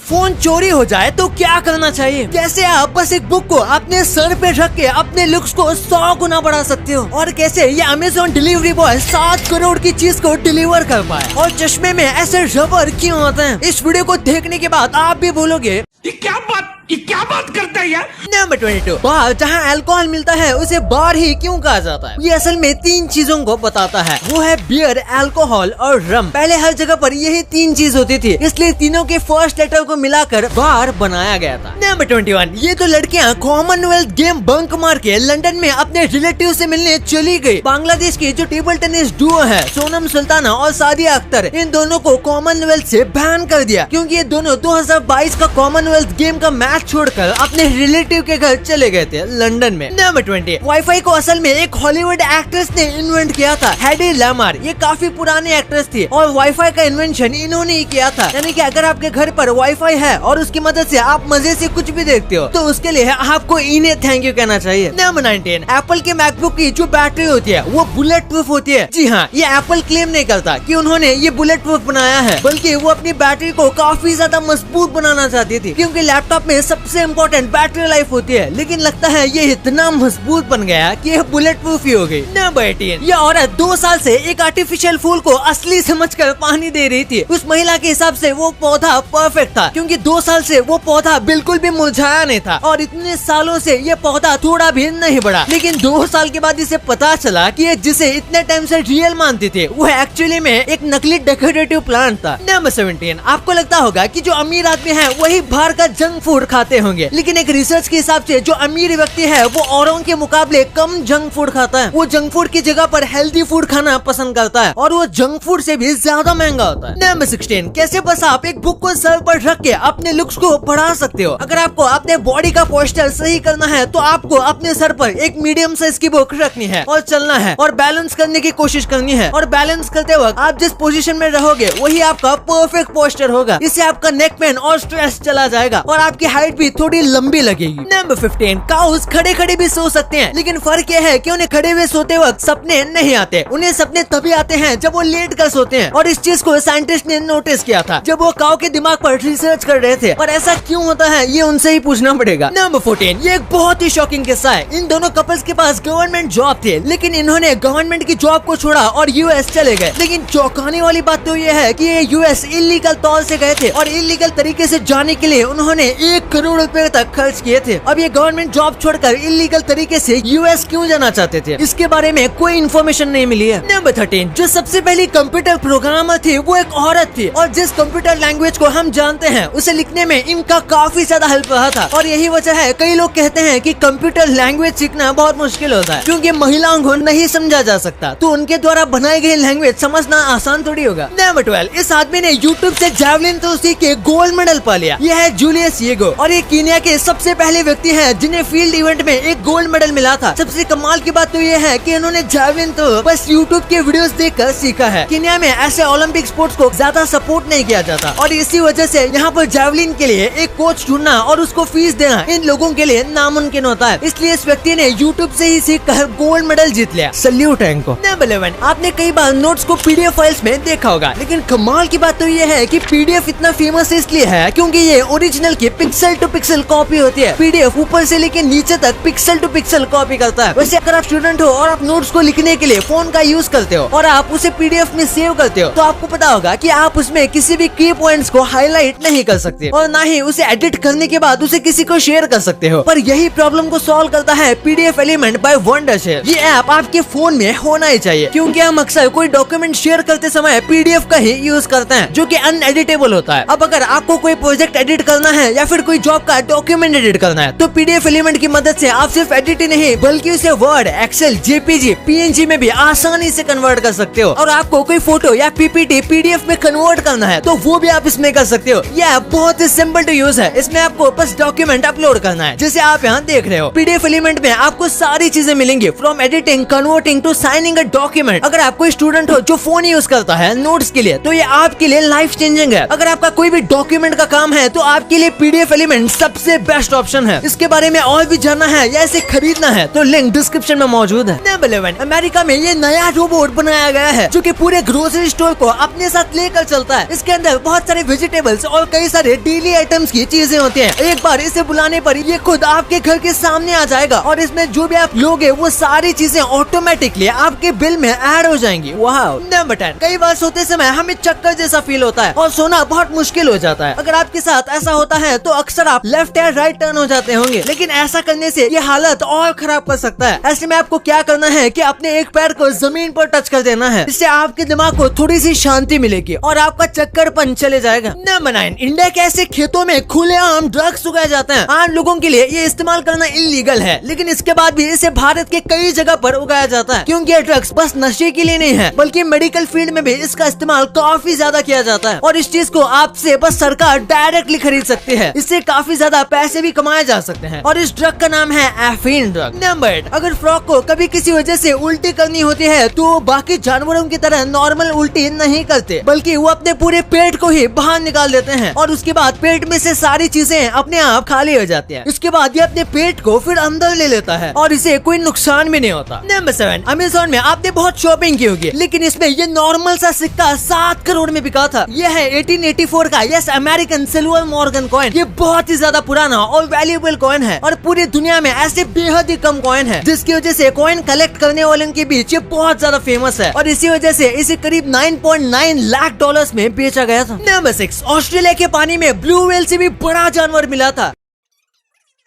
Phone चोरी हो जाए तो क्या करना चाहिए, कैसे आप बस एक बुक को अपने सर पे रख के अपने लुक्स को 100 गुना बढ़ा सकते हो, और कैसे ये अमेज़न डिलीवरी बॉय 7 करोड़ की चीज को डिलीवर कर पाए, और चश्मे में ऐसे रबर क्यों होते हैं। इस वीडियो को देखने के बाद आप भी बोलोगे ये क्या बात करता है यार। नंबर 22, बार जहाँ अल्कोहल मिलता है उसे बार ही क्यों कहा जाता है। ये असल में 3 चीजों को बताता है, वो है बियर, अल्कोहल और रम। पहले हर जगह पर यही 3 चीज होती थी, इसलिए तीनों के फर्स्ट लेटर को मिलाकर बार बनाया गया था। नंबर 21, ये तो लड़कियाँ कॉमनवेल्थ गेम बंक मार के लंदन में अपने रिलेटिव से मिलने चली गई। बांग्लादेश की जो टेबल टेनिस डुओ है सोनम सुल्ताना और सादिया अख्तर, इन दोनों को कॉमनवेल्थ से बैन कर दिया, क्योंकि ये दोनों 2022 का कॉमनवेल्थ गेम का मैच छोड़कर अपने रिलेटिव के घर चले गए थे लंदन में। नंबर 20, वाईफाई को असल में एक हॉलीवुड एक्ट्रेस ने इन्वेंट किया था, हेडी लामार। ये काफी पुरानी एक्ट्रेस थी और वाईफाई का इन्वेंशन इन्होंने ही किया था। यानी कि अगर आपके घर पर वाईफाई है और उसकी मदद से आप मजे से कुछ भी देखते हो तो उसके लिए आपको इन्हें थैंक यू कहना चाहिए। नंबर 19, एप्पल के मैकबुक की जो बैटरी होती है वो बुलेट प्रूफ होती है। जी हाँ, ये एप्पल क्लेम नहीं करता कि उन्होंने ये बुलेट प्रूफ बनाया है, बल्कि वो अपनी बैटरी को काफी ज्यादा मजबूत बनाना चाहती थी, क्योंकि लैपटॉप में सबसे इम्पोर्टेंट बैटरी लाइफ होती है। लेकिन लगता है ये इतना मजबूत बन गया कि ये बुलेट प्रूफ ही हो गई। नंबर 18, ये औरत 2 साल से एक आर्टिफिशियल फूल को असली समझकर पानी दे रही थी। उस महिला के हिसाब से वो पौधा परफेक्ट था, क्योंकि 2 साल से वो पौधा बिल्कुल भी मुरझाया नहीं था और इतने सालों से ये पौधा थोड़ा भी नहीं बढ़ा। लेकिन 2 साल के बाद इसे पता चला कि ये जिसे इतने टाइम से रियल मानते थे वो एक्चुअली में एक नकली डेकोरेटिव प्लांट था। नंबर 17, आपको लगता होगा कि जो अमीर आदमी है वही बाहर का जंक फूड खाते होंगे, लेकिन एक रिसर्च के हिसाब से जो अमीर व्यक्ति है वो औरों के मुकाबले कम जंक फूड खाता है। वो जंक फूड की जगह पर हेल्दी फूड खाना पसंद करता है और वो जंक फूड से भी ज्यादा महंगा होता है। नंबर 16, कैसे बस आप एक बुक को सर पर रख के अपने लुक्स को बढ़ा सकते हो। अगर आपको अपने बॉडी का पोस्टर सही करना है तो आपको अपने सर पर एक मीडियम साइज की बुक रखनी है और चलना है और बैलेंस करने की कोशिश करनी है, और बैलेंस करते वक्त आप जिस पोजीशन में रहोगे वही आपका परफेक्ट पोस्टर होगा। इससे आपका नेक पेन और स्ट्रेस चला जाएगा और आपकी हाइट भी थोड़ी लंबी लगेगी। नंबर 15, काउस खड़े खड़े भी सो सकते हैं, लेकिन फर्क यह है कि उन्हें खड़े हुए सोते वक्त सपने नहीं आते। उन्हें सपने तभी आते हैं जब वो लेट कर सोते हैं, और इस चीज को साइंटिस्ट ने नोटिस किया था जब वो काऊ के दिमाग पर रिसर्च कर रहे थे। और ऐसा क्यों होता है ये उनसे ही पूछना पड़ेगा। नंबर 14, ये एक बहुत ही शॉकिंग किस्सा है। इन दोनों कपल्स के पास गवर्नमेंट जॉब थे, लेकिन इन्होंने गवर्नमेंट की जॉब को छोड़ा और यूएस चले गए। लेकिन चौंकाने वाली बात तो ये है कि ये यूएस इलीगल तौर से गए थे और इलीगल तरीके से जाने के लिए उन्होंने 1 करोड़ रुपए तक खर्च किए थे। अब ये गवर्नमेंट जॉब छोड़कर इलीगल तरीके से यूएस क्यों जाना चाहते थे, इसके बारे में कोई इन्फॉर्मेशन नहीं मिली है। नंबर 13, जो सबसे पहली कंप्यूटर प्रोग्रामर थी वो एक औरत थी, और जिस कंप्यूटर लैंग्वेज को हम जानते हैं उसे लिखने में इनका काफी ज्यादा हेल्प रहा था। और यही वजह है कई लोग कहते हैं कि कंप्यूटर लैंग्वेज सीखना बहुत मुश्किल होता है, क्योंकि महिलाओं को नहीं समझा जा सकता, तो उनके द्वारा बनाई गई लैंग्वेज समझना आसान थोड़ी होगा। नंबर 12, इस आदमी ने यूट्यूब से जैवलिन थ्रो सीख के गोल्ड मेडल पा लिया। यह है जूलियस येगो, और ये कीनिया के सबसे पहले व्यक्ति हैं जिन्हें फील्ड इवेंट में एक गोल्ड मेडल मिला था। सबसे कमाल की बात तो ये है कि इन्होंने जैवलिन तो बस यूट्यूब के वीडियोस देखकर सीखा है। कीनिया में ऐसे ओलंपिक स्पोर्ट्स को ज्यादा सपोर्ट नहीं किया जाता, और इसी वजह से यहाँ पर जैवलिन के लिए एक कोच ढूंढना और उसको फीस देना इन लोगों के लिए नामुमकिन होता है। इसलिए इस व्यक्ति ने यूट्यूब से ही सीखकर गोल्ड मेडल जीत लिया। सल्यूट है इनको। नंबर 11, आपने कई बार नोट्स को पीडीएफ फाइल्स में देखा होगा, लेकिन कमाल की बात तो ये है कि पीडीएफ इतना फेमस इसलिए है क्योंकि ये ओरिजिनल की पिक्सल टू पिक्सल कॉपी होती है। पीडीएफ ऊपर से लेके नीचे तक पिक्सल टू पिक्सल कॉपी करता है। वैसे अगर आप स्टूडेंट हो और आप नोट्स को लिखने के लिए फोन का यूज करते हो और आप उसे पीडीएफ में सेव करते हो, तो आपको पता होगा कि आप उसमें किसी भी की पॉइंट्स को हाईलाइट नहीं कर सकते और ना ही उसे एडिट करने के बाद उसे किसी को शेयर कर सकते हो। पर यही प्रॉब्लम को सॉल्व करता है पीडीएफ एलिमेंट बाय वंडरशेयर। ये ऐप आपके फोन में होना ही चाहिए, क्योंकि हम अक्सर कोई डॉक्यूमेंट शेयर करते समय पीडीएफ का ही यूज करते हैं, जो कि अनएडिटेबल होता है। अब अगर आपको कोई प्रोजेक्ट एडिट करना है या फिर कोई जॉब का डॉक्यूमेंट एडिट करना है, तो पीडीएफ एलिमेंट की मदद से आप सिर्फ एडिट ही नहीं बल्कि उसे वर्ड, एक्सेल, जेपीजी, पीएनजी में भी आसानी से कन्वर्ट कर सकते हो। और आपको कोई फोटो या पीपीटी पीडीएफ में कन्वर्ट करना है तो वो भी आप इसमें कर सकते हो। यह बहुत ही सिंपल टू यूज है। इसमें आपको बस डॉक्यूमेंट अपलोड करना है, जैसे आप यहाँ देख रहे हो। पीडीएफ एलिमेंट में आपको सारी चीजें मिलेंगी, from editing, converting to signing a document. अगर आप कोई स्टूडेंट हो जो फोन यूज करता है नोट्स के लिए, तो ये आपके लिए लाइफ चेंजिंग है। अगर आपका कोई भी डॉक्यूमेंट का काम है तो आपके लिए पीडीएफ एलिमेंट सबसे बेस्ट ऑप्शन है। इसके बारे में और भी जानना है या इसे खरीदना है तो लिंक डिस्क्रिप्शन में मौजूद है। नंबर 11, अमेरिका में ये नया रोबोट बनाया गया है जो कि पूरे ग्रोसरी स्टोर को अपने साथ लेकर चलता है। इसके अंदर बहुत सारे वेजिटेबल्स और कई सारे डेली आइटम्स की चीजें होती हैं। एक बार इसे बुलाने पर ये खुद आपके घर के सामने आ जाएगा और इसमें जो भी आप लोगे वो सारी चीजें ऑटोमेटिकली आपके बिल में ऐड हो जाएंगी। वाओ। नंबर 10, कई बार सोते समय हमें चक्कर जैसा फील होता है और सोना बहुत मुश्किल हो जाता है। अगर आपके साथ ऐसा होता है तो अक्सर आप लेफ्ट या राइट टर्न हो जाते होंगे, लेकिन ऐसा करने से ये हालत और खराब कर सकता है। ऐसे में आपको क्या करना है कि अपने एक पैर को जमीन पर टच कर देना है। इससे आपके दिमाग को थोड़ी सी शांति मिलेगी और आपका चक्करपन चले जाएगा। नंबर 9, इंडिया के ऐसे खेतों में खुलेआम ड्रग्स उगाए जाते हैं। आम लोगों के लिए ये इस्तेमाल करना इलीगल है, लेकिन इसके बाद भी इसे भारत के कई जगह पर उगाया जाता है, क्योंकि ये ड्रग्स बस नशे के लिए नहीं है बल्कि मेडिकल फील्ड में भी इसका इस्तेमाल काफी ज्यादा किया जाता है। और इस चीज को आपसे बस सरकार डायरेक्टली खरीद सकती है। इससे काफी ज्यादा पैसे भी कमाए जा सकते हैं और इस ड्रग का नाम है एफीन ड्रग। नंबर 8, अगर फ्रॉग को कभी किसी वजह से उल्टी करनी होती है तो बाकी जानवरों की तरह नॉर्मल उल्टी नहीं करते, बल्कि वो अपने पूरे पेट को ही बाहर निकाल देते हैं और उसके बाद पेट में से सारी चीजें अपने आप खाली हो जाती हैं। इसके बाद ये अपने पेट को फिर अंदर ले लेता है और इसे कोई नुकसान भी नहीं होता। नंबर 7, अमेज़न में आपने बहुत शॉपिंग की होगी, लेकिन इसमें ये नॉर्मल सा सिक्का 7 करोड़ में बिका था। यह है 1884 का yes American silver Morgan coin. ये बहुत ही ज्यादा पुराना और वैल्यूएबल कॉइन है और पूरी दुनिया में ऐसे बेहद ही कम कॉइन है, जिसकी वजह से कॉइन कलेक्ट करने वालों के बीच ये बहुत ज्यादा फेमस है और इसी वजह से इसे करीब 9.9 लाख डॉलर्स में बेचा गया था। नंबर 6, ऑस्ट्रेलिया के पानी में ब्लू व्हेल से भी बड़ा जानवर मिला था।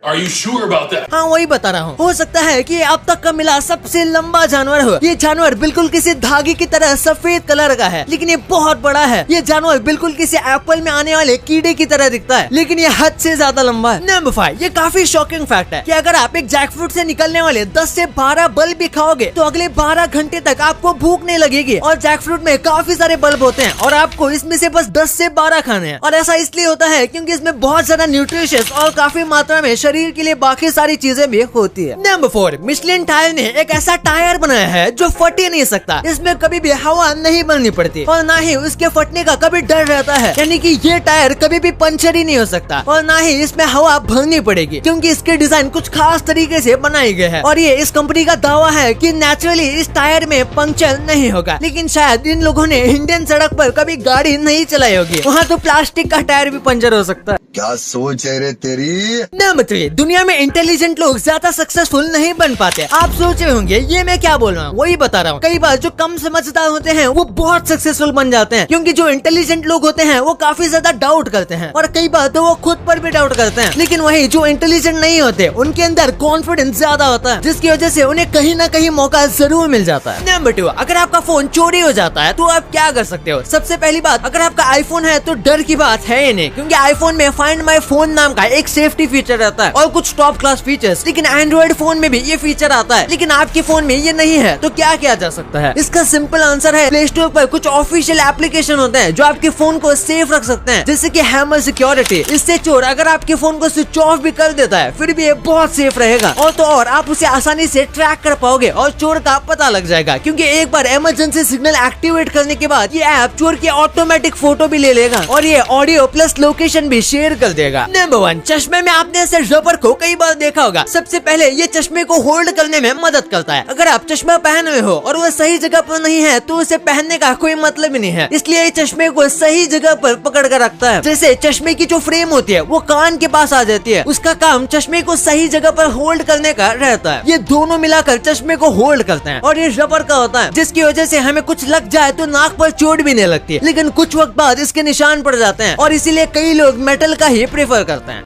Are you sure about that? हाँ, वही बता रहा हूँ। हो सकता है कि अब तक का मिला सबसे लंबा जानवर हो। ये जानवर बिल्कुल किसी धागे की तरह सफेद कलर का है, लेकिन ये बहुत बड़ा है। ये जानवर बिल्कुल किसी एप्पल में आने वाले कीड़े की तरह दिखता है, लेकिन ये हद से ज्यादा लंबा है। नंबर 5, ये काफी शॉकिंग फैक्ट है कि अगर आप एक जैकफ्रूट से निकलने वाले 10 से 12 बल्ब भी खाओगे तो अगले 12 घंटे तक आपको भूख नहीं लगेगी। और जैकफ्रूट में काफी सारे बल्ब होते हैं और आपको इसमें से बस 10 से 12 खाने हैं। और ऐसा इसलिए होता है क्योंकि इसमें बहुत ज्यादा न्यूट्रिशियस और काफी मात्रा में शरीर के लिए बाकी सारी चीजें भी होती है। नंबर 4, मिशेलिन टायर ने एक ऐसा टायर बनाया है जो फट ही नहीं सकता। इसमें कभी भी हवा नहीं भरनी पड़ती और ना ही उसके फटने का कभी डर रहता है, यानी कि ये टायर कभी भी पंचर ही नहीं हो सकता और ना ही इसमें हवा भरनी पड़ेगी, क्योंकि इसके डिजाइन कुछ खास तरीके से बनाई गई है। और ये इस कंपनी का दावा है कि नेचुरली इस टायर में पंचर नहीं होगा, लेकिन शायद इन लोगों ने इंडियन सड़क पर कभी गाड़ी नहीं चलाई होगी, वहाँ तो प्लास्टिक का टायर भी पंचर हो सकता है। क्या सोच है रे तेरी। नंबर 3, दुनिया में इंटेलिजेंट लोग ज्यादा सक्सेसफुल नहीं बन पाते। आप सोच रहे होंगे ये मैं क्या बोल रहा हूँ, वही बता रहा हूँ। कई बार जो कम समझदार होते हैं वो बहुत सक्सेसफुल बन जाते हैं, क्योंकि जो इंटेलिजेंट लोग होते हैं वो काफी ज्यादा डाउट करते हैं और कई बार तो वो खुद पर भी डाउट करते हैं। लेकिन वही जो इंटेलिजेंट नहीं होते उनके अंदर कॉन्फिडेंस ज्यादा होता है, जिसकी वजह से उन्हें कहीं ना कहीं मौका जरूर मिल जाता है। नंबर 2, अगर आपका फोन चोरी हो जाता है तो आप क्या कर सकते हो। सबसे पहली बात, अगर आपका आईफोन है तो डर की बात है ही नहीं, क्योंकि आईफोन में फाइंड माई फोन नाम का एक सेफ्टी फीचर रहता है और कुछ टॉप क्लास फीचर्स। लेकिन एंड्रॉइड फोन में भी ये फीचर आता है, लेकिन आपके फोन में ये नहीं है। तो क्या किया जा सकता है? इसका सिंपल आंसर है, प्ले स्टोर पर कुछ ऑफिशियल एप्लीकेशन होते हैं जो आपके फोन को सेफ रख सकते हैं, जैसे कि हैमर सिक्योरिटी। इससे चोर अगर आपके फोन को स्विच ऑफ भी कर देता है फिर भी ये बहुत सेफ रहेगा और तो और आप उसे आसानी से ट्रैक कर पाओगे और चोर का पता लग जाएगा, क्योंकि एक बार इमरजेंसी सिग्नल एक्टिवेट करने के बाद ये ऐप चोर की ऑटोमेटिक फोटो भी ले लेगा और ये ऑडियो प्लस लोकेशन भी शेयर कर देगा। नंबर 1, चश्मे में आपने ऐसे रबर को कई बार देखा होगा। सबसे पहले ये चश्मे को होल्ड करने में मदद करता है। अगर आप चश्मा पहन रहे हो और वो सही जगह पर नहीं है तो उसे पहनने का कोई मतलब ही नहीं है, इसलिए ये चश्मे को सही जगह पर पकड़ कर रखता है। जैसे चश्मे की जो फ्रेम होती है वो कान के पास आ जाती है, उसका काम चश्मे को सही जगह पर होल्ड करने का रहता है। ये दोनों मिलाकर चश्मे को होल्ड करते हैं और ये रबर का होता है, जिसकी वजह से हमें कुछ लग जाए तो नाक पर चोट भी नहीं लगती, लेकिन कुछ वक्त बाद इसके निशान पड़ जाते हैं और इसीलिए कई लोग मेटल का ही प्रेफर करते हैं।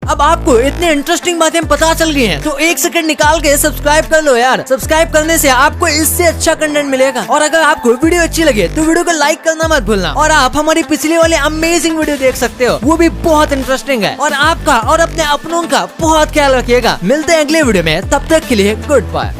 अब आपको इतने इंटरेस्टिंग बातें पता चल गई हैं, तो 1 सेकंड निकाल के सब्सक्राइब कर लो यार। सब्सक्राइब करने से आपको इससे अच्छा कंटेंट मिलेगा। और अगर आपको वीडियो अच्छी लगे तो वीडियो को लाइक करना मत भूलना। और आप हमारी पिछले वाले अमेजिंग वीडियो देख सकते हो, वो भी बहुत इंटरेस्टिंग है। और आपका और अपने अपनों का बहुत ख्याल रखिएगा। मिलते हैं अगले वीडियो में, तब तक के लिए गुड बाय।